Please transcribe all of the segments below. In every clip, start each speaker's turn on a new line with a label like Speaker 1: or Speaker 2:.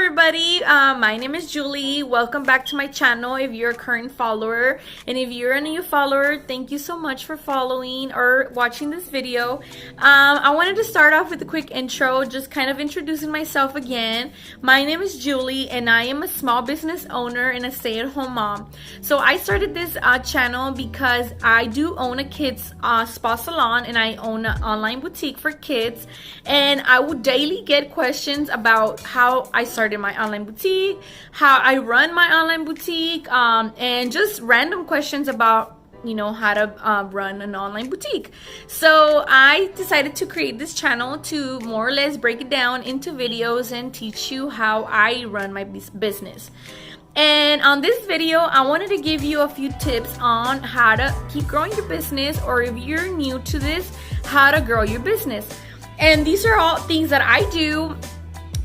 Speaker 1: everybody, my name is Julie. Welcome back to my channel if you're a current follower, and if you're a new follower, thank you so much for following or watching this video. I wanted to start off with a quick intro, just kind of introducing myself again. My name is Julie and I am a small business owner and a stay-at-home mom. So I started this channel because I do own a kids spa salon and I own an online boutique for kids, and I would daily get questions about how I started my online boutique, how I run my online boutique, and just random questions about how to run an online boutique. So I decided to create this channel to more or less break it down into videos and teach you how I run my business. And on this video, I wanted to give you a few tips on how to keep growing your business, or if you're new to this, how to grow your business. And these are all things that I do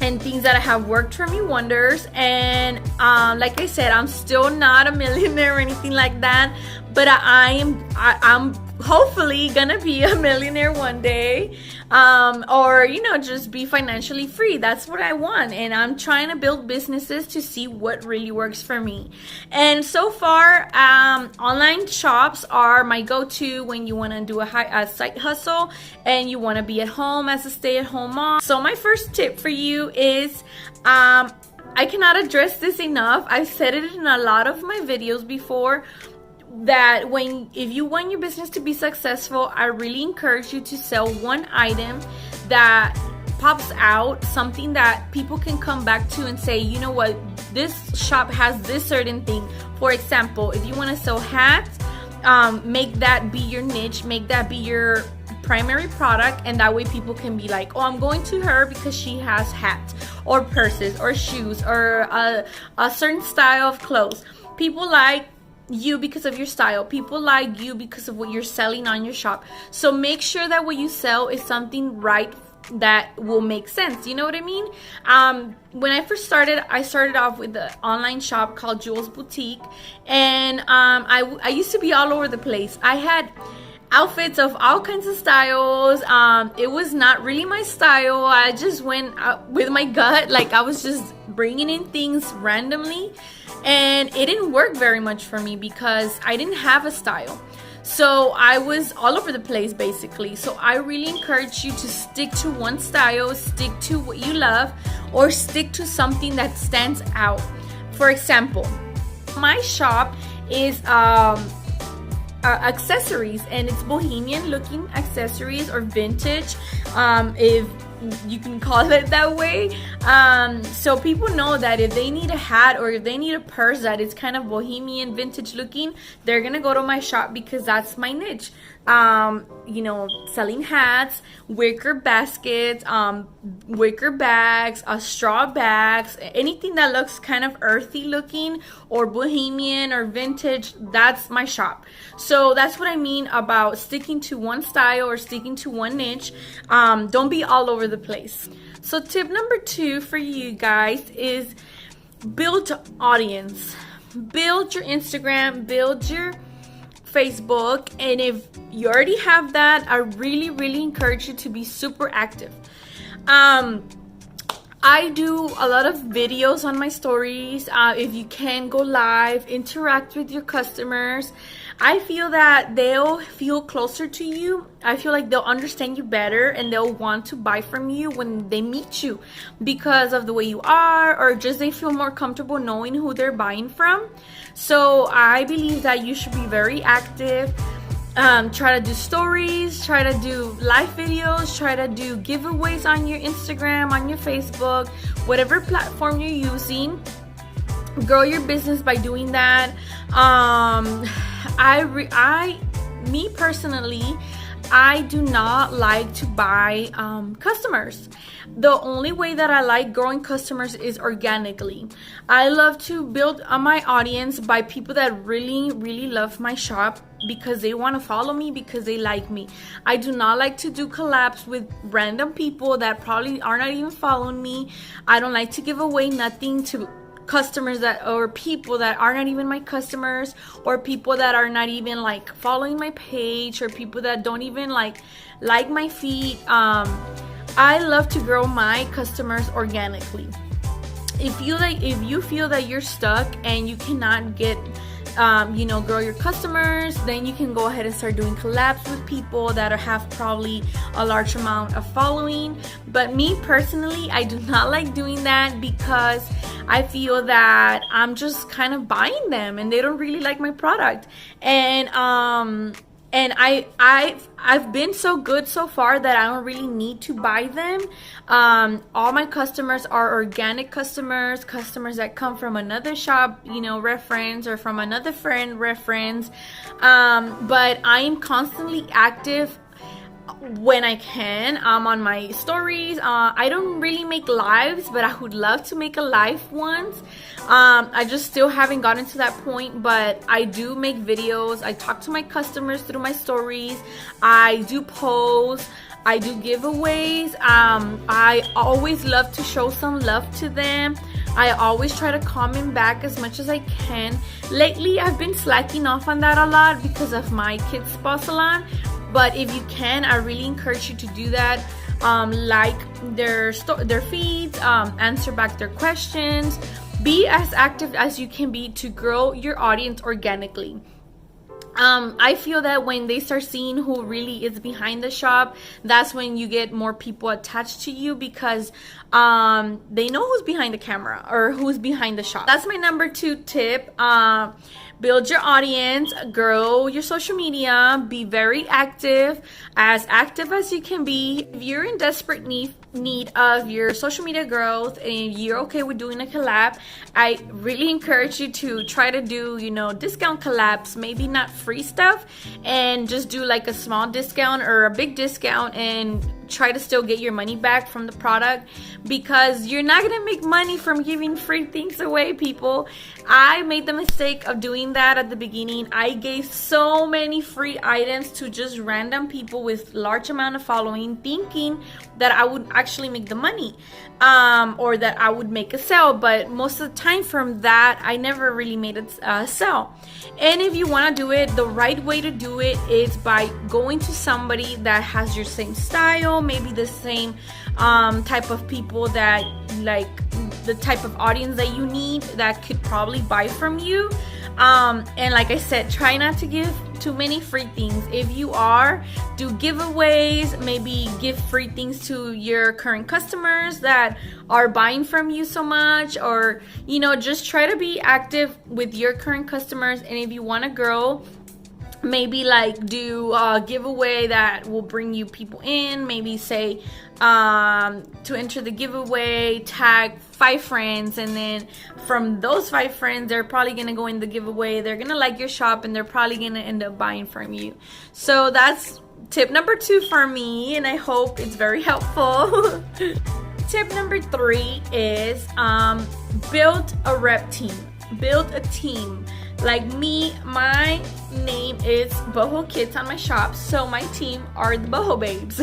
Speaker 1: and things that have worked for me wonders. And like I said, I'm still not a millionaire or anything like that, but I'm hopefully gonna be a millionaire one day, or just be financially free. That's what I want, and I'm trying to build businesses to see what really works for me. And so far, online shops are my go-to when you want to do a side hustle and you want to be at home as a stay-at-home mom. So my first tip for you is, I cannot address this enough. I've said it in a lot of my videos before, that if you want your business to be successful, I really encourage you to sell one item that pops out, something that people can come back to and say, you know what, this shop has this certain thing. For example, if you want to sell hats, make that be your niche, make that be your primary product, and that way people can be like, oh, I'm going to her because she has hats or purses or shoes or a certain style of clothes. People like you because of your style. People like you because of what you're selling on your shop. So make sure that what you sell is something right that will make sense. You know what I mean? When I first started, I started off with an online shop called Jules Boutique, and I used to be all over the place. I had outfits of all kinds of styles. It was not really my style. I just went out with my gut. Like, I was just bringing in things randomly, and it didn't work very much for me because I didn't have a style. So I was all over the place basically. So I really encourage you to stick to one style, stick to what you love, or stick to something that stands out. For example, my shop is accessories, and it's bohemian looking accessories, or vintage, if you can call it that way. So people know that if they need a hat or if they need a purse that is kind of bohemian vintage looking, they're gonna go to my shop because that's my niche. Selling hats, wicker baskets, wicker bags, straw bags, anything that looks kind of earthy looking or bohemian or vintage, that's my shop. So that's what I mean about sticking to one style or sticking to one niche. Don't be all over the place. So tip number 2 for you guys is build audience. Build your Instagram, build your Facebook, and if you already have that, I really encourage you to be super active. I do a lot of videos on my stories. If you can, go live, interact with your customers. I feel that they'll feel closer to you. I feel like they'll understand you better and they'll want to buy from you when they meet you because of the way you are, or just they feel more comfortable knowing who they're buying from. So I believe that you should be very active. Try to do stories, try to do live videos, try to do giveaways on your Instagram, on your Facebook, whatever platform you're using. Grow your business by doing that. Me personally, I do not like to buy customers. The only way that I like growing customers is organically. I love to build my audience by people that really love my shop because they want to follow me, because they like me. I do not like to do collabs with random people that probably are not even following me. I don't like to give away nothing to customers or people that are not even my customers, or people that are not even like following my page, or people that don't even like my feed. I love to grow my customers organically. if you feel that you're stuck and you cannot get grow your customers, then you can go ahead and start doing collabs with people that have probably a large amount of following. But me personally, I do not like doing that because I feel that I'm just kind of buying them and they don't really like my product. And I've been so good so far that I don't really need to buy them. All my customers are organic customers that come from another shop, reference, or from another friend reference. But I am constantly active when I can on my stories. I don't really make lives, but I would love to make a live once. I just still haven't gotten to that point, but I do make videos. I talk to my customers through my stories. I do posts. I do giveaways. I always love to show some love to them. I always try to comment back as much as I can. Lately, I've been slacking off on that a lot because of my kids' spa salon. But if you can, I really encourage you to do that. Like their feeds, answer back their questions. Be as active as you can be to grow your audience organically. I feel that when they start seeing who really is behind the shop, that's when you get more people attached to you because they know who's behind the camera or who's behind the shop. That's my number 2 tip. Build your audience, grow your social media, be very active as you can be. If you're in desperate need of your social media growth and you're okay with doing a collab, I really encourage you to try to do, discount collabs, maybe not free stuff, and just do like a small discount or a big discount and try to still get your money back from the product, because you're not gonna make money from giving free things away, people. I made the mistake of doing that at the beginning. I gave so many free items to just random people with large amount of following, thinking that I would actually make the money, or that I would make a sale. But most of the time from that, I never really made a sale. And if you want to do it, the right way to do it is by going to somebody that has your same style, maybe the same type of people that like the type of audience that you need that could probably buy from you. And like I said, try not to give too many free things. If you are, do giveaways, maybe give free things to your current customers that are buying from you so much, or just try to be active with your current customers. And if you want to grow, maybe like do a giveaway that will bring you people in. Maybe say to enter the giveaway, tag 5 friends, and then from those 5 friends, they're probably gonna go in the giveaway, they're gonna like your shop, and they're probably gonna end up buying from you. So that's tip number 2 for me, and I hope it's very helpful. Tip number 3 is build a rep team. Build a team. Like me, my name is Boho Kids on my shop, so my team are the Boho Babes.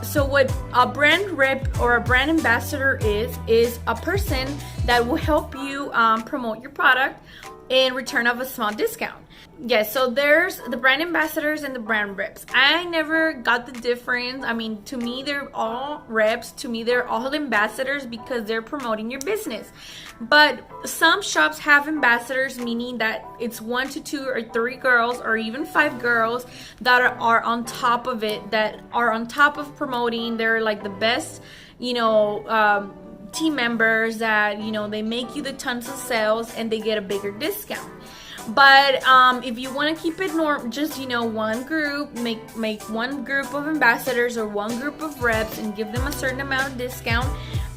Speaker 1: So what a brand rep or a brand ambassador is a person that will help you promote your product in return of a small discount. Yes, so there's the brand ambassadors and the brand reps. I never got the difference. I mean, to me, they're all reps. To me, they're all ambassadors because they're promoting your business. But some shops have ambassadors, meaning that it's 1 to 2 or 3 girls or even 5 girls that are on top of it, that are on top of promoting. They're like the best, team members that, they make you the tons of sales and they get a bigger discount. But if you want to keep it just one group, make one group of ambassadors or one group of reps and give them a certain amount of discount,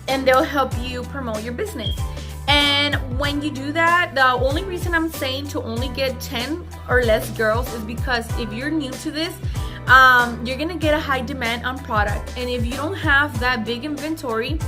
Speaker 1: and they'll help you promote your business. And when you do that, the only reason I'm saying to only get 10 or less girls is because if you're new to this, you're gonna get a high demand on product, and if you don't have that big inventory,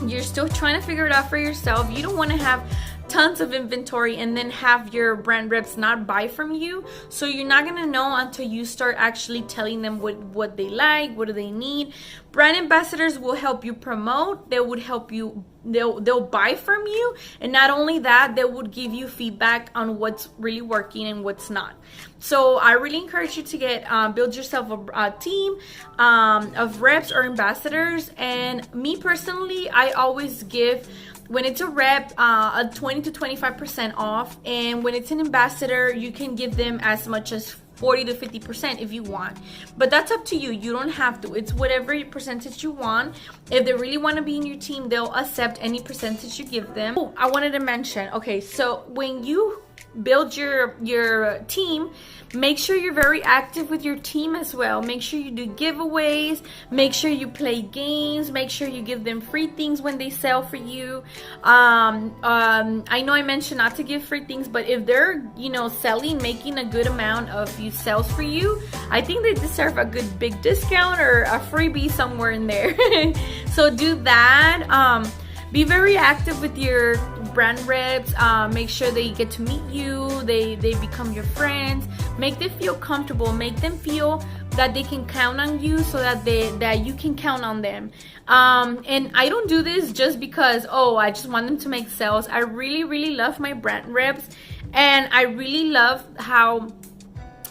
Speaker 1: you're still trying to figure it out for yourself. You don't want to have tons of inventory and then have your brand reps not buy from you. So you're not gonna know until you start actually telling them what they like, what do they need. Brand ambassadors will help you promote. They would help you, they'll buy from you, and not only that, they would give you feedback on what's really working and what's not. So I really encourage you to build yourself a team of reps or ambassadors. And me personally, I always give when it's a rep, a 20 to 25% off, and when it's an ambassador, you can give them as much as 40 to 50% if you want, but that's up to you. You don't have to. It's whatever percentage you want. If they really want to be in your team, they'll accept any percentage you give them. Oh, I wanted to mention, okay, so when you build your team, make sure you're very active with your team as well. Make sure you do giveaways, make sure you play games, make sure you give them free things when they sell for you. I know I mentioned not to give free things, but if they're, you know, selling, making a good amount of sales for you, I think they deserve a good big discount or a freebie somewhere in there. So do that. Be very active with your brand reps. Make sure they get to meet you, they become your friends. Make them feel comfortable, make them feel that they can count on you, so that you can count on them. And I don't do this just because, oh, I just want them to make sales. I really love my brand reps, and I really love how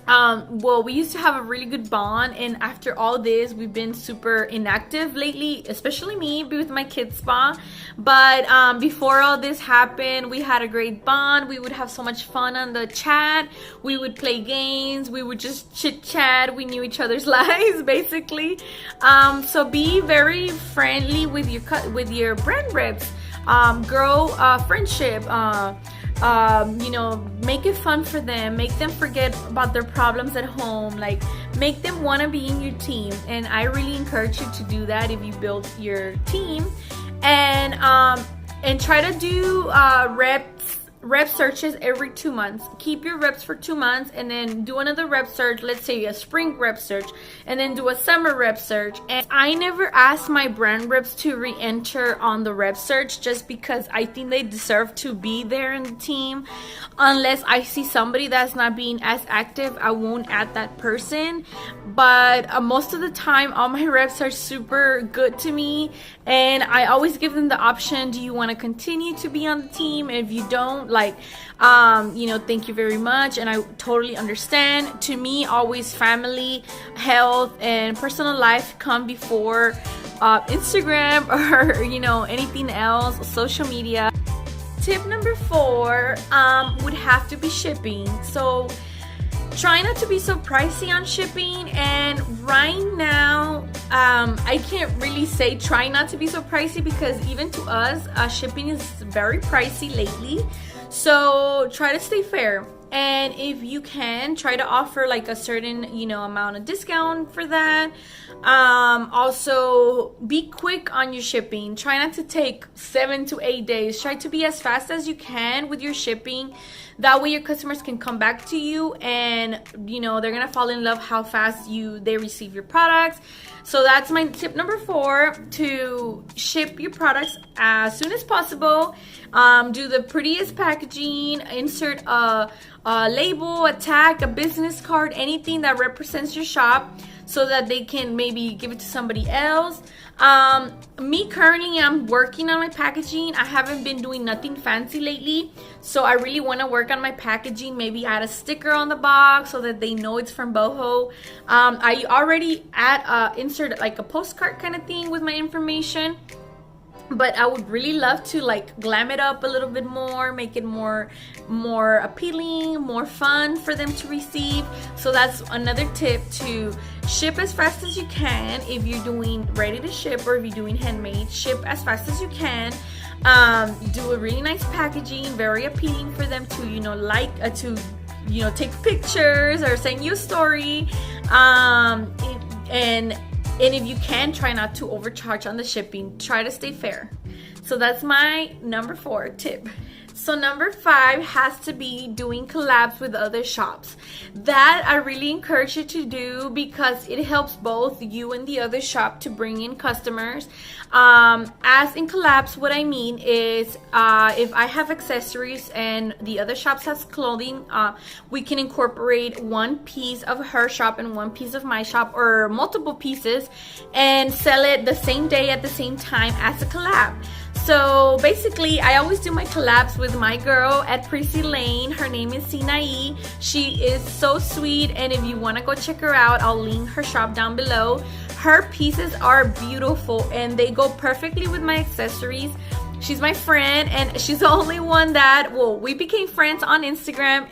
Speaker 1: well, we used to have a really good bond, and after all this, we've been super inactive lately, especially me with my kids spa. But before all this happened, we had a great bond. We would have so much fun on the chat. We would play games. We would just chit chat. We knew each other's lives, basically. So be very friendly with your brand reps. Grow friendship. You know, make it fun for them, make them forget about their problems at home, like make them want to be in your team. And I really encourage you to do that if you build your team. And try to do rep searches every 2 months. Keep your reps for 2 months, and then do another rep search, let's say a spring rep search, and then do a summer rep search. And I never ask my brand reps to re-enter on the rep search, just because I think they deserve to be there in the team. Unless I see somebody that's not being as active, I won't add that person. But most of the time, all my reps are super good to me, and I always give them the option, do you want to continue to be on the team? If you don't, like, you know, thank you very much, and I totally understand. To me, always family, health, and personal life come before Instagram or, you know, anything else, social media. Tip number 4 would have to be shipping. So try not to be so pricey on shipping. And right now, I can't really say try not to be so pricey, because even to us, shipping is very pricey lately. So try to stay fair. And if you can, try to offer like a certain, you know, amount of discount for that. Also, be quick on your shipping. Try not to take 7 to 8 days. Try to be as fast as you can with your shipping. That way your customers can come back to you, and, you know, they're gonna fall in love how fast they receive your products. So that's my tip number 4, to ship your products as soon as possible. Do the prettiest packaging, insert a label, a tag, a business card, anything that represents your shop, so that they can maybe give it to somebody else. Me currently, I'm working on my packaging. I haven't been doing nothing fancy lately, so I really want to work on my packaging. Maybe add a sticker on the box so that they know it's from Boho. I already insert like a postcard kind of thing with my information, but I would really love to like glam it up a little bit more, make it more appealing, more fun for them to receive. So that's another tip, to ship as fast as you can. If you're doing ready to ship, or if you're doing handmade, ship as fast as you can. Do a really nice packaging, very appealing for them to, you know, take pictures or send you a story. And if you can, try not to overcharge on the shipping. Try to stay fair. So that's my number 4 tip. So number 5 has to be doing collabs with other shops. That I really encourage you to do, because it helps both you and the other shop to bring in customers. As in collabs, what I mean is, if I have accessories and the other shops has clothing, we can incorporate one piece of her shop and one piece of my shop, or multiple pieces, and sell it the same day at the same time as a collab. So basically, I always do my collabs with my girl at Prissy Lane. Her name is Sinai. She is so sweet, and if you want to go check her out, I'll link her shop down below. Her pieces are beautiful, and they go perfectly with my accessories. She's my friend, and she's the only one that, well, we became friends on Instagram.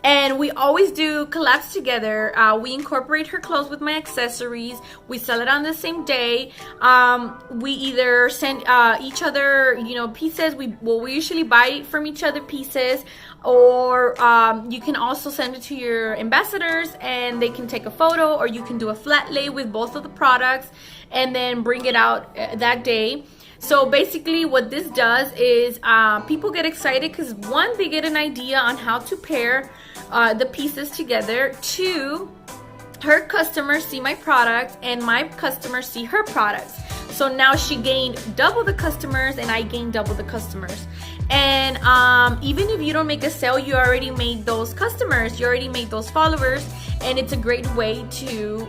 Speaker 1: And we always do collabs together. We incorporate her clothes with my accessories. We sell it on the same day. We either send each other, pieces. We usually buy from each other pieces, or you can also send it to your ambassadors and they can take a photo, or you can do a flat lay with both of the products and then bring it out that day. So basically what this does is people get excited because, one, they get an idea on how to pair the pieces together. Two, her customers see my products and my customers see her products. So now she gained double the customers and I gained double the customers. And even if you don't make a sale, you already made those customers, you already made those followers, and it's a great way to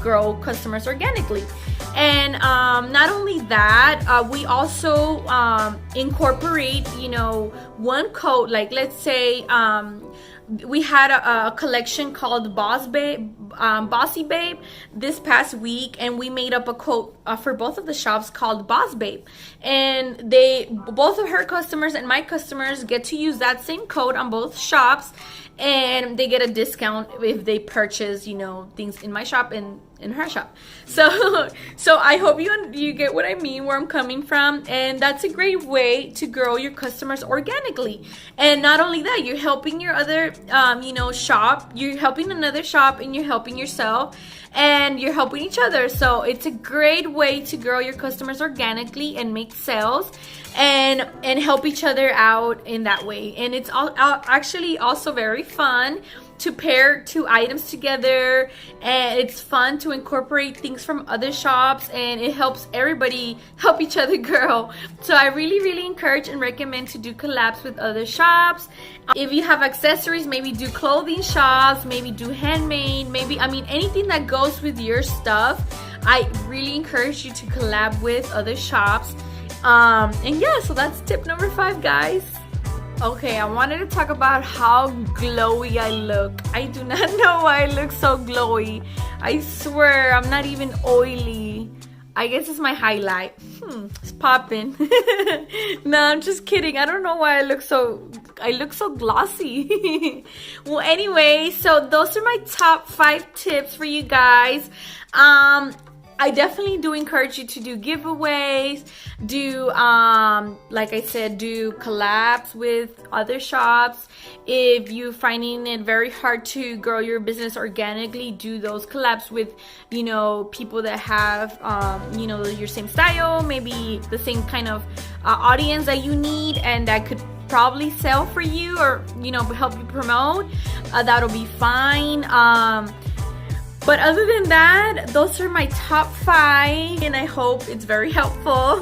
Speaker 1: grow customers organically. And not only that, we also incorporate one code. Like, let's say we had a collection called Bossy Babe this past week, and we made up a code for both of the shops called Boss Babe, and both of her customers and my customers get to use that same code on both shops, and they get a discount if they purchase things in my shop and in her shop. So I hope you get what I mean, where I'm coming from. And that's a great way to grow your customers organically. And not only that, you're helping your other shop, you're helping another shop, and you're helping yourself, and you're helping each other. So it's a great way to grow your customers organically and make sales and help each other out in that way. And it's actually also very fun to pair two items together, and it's fun to incorporate things from other shops, and it helps everybody help each other grow. So I really encourage and recommend to do collabs with other shops. If you have accessories, maybe do clothing shops, maybe do handmade, anything that goes with your stuff. I really encourage you to collab with other shops. And yeah, so that's tip number 5, guys. Okay, I wanted to talk about how glowy I look. I do not know why I look so glowy. I swear, I'm not even oily. I guess it's my highlight. It's popping. No, I'm just kidding. I don't know why I look so glossy. Well, anyway, so those are my top 5 tips for you guys. I definitely do encourage you to do giveaways, like I said, do collabs with other shops. If you're finding it very hard to grow your business organically, do those collabs with, people that have, your same style, maybe the same kind of audience that you need, and that could probably sell for you, or, help you promote. That'll be fine. But other than that, those are my top 5, and I hope it's very helpful.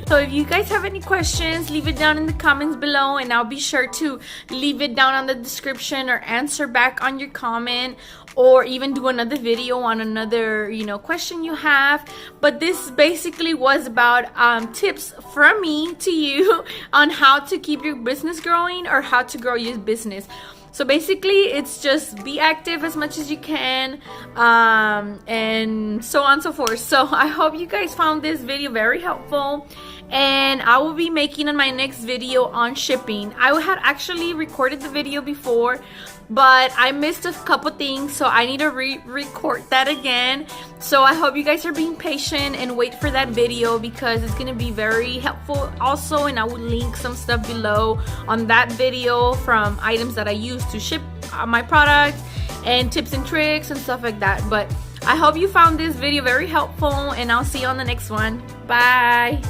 Speaker 1: So if you guys have any questions, leave it down in the comments below, and I'll be sure to leave it down on the description or answer back on your comment, or even do another video on another question you have. But this basically was about tips from me to you on how to keep your business growing, or how to grow your business. So basically, it's just be active as much as you can, and so on and so forth. So I hope you guys found this video very helpful, and I will be making my next video on shipping. I had actually recorded the video before, but I missed a couple things, so I need to re-record that again. So I hope you guys are being patient and wait for that video, because it's gonna be very helpful also, and I will link some stuff below on that video from items that I use to ship my products, and tips and tricks and stuff like that. But I hope you found this video very helpful, and I'll see you on the next one. Bye.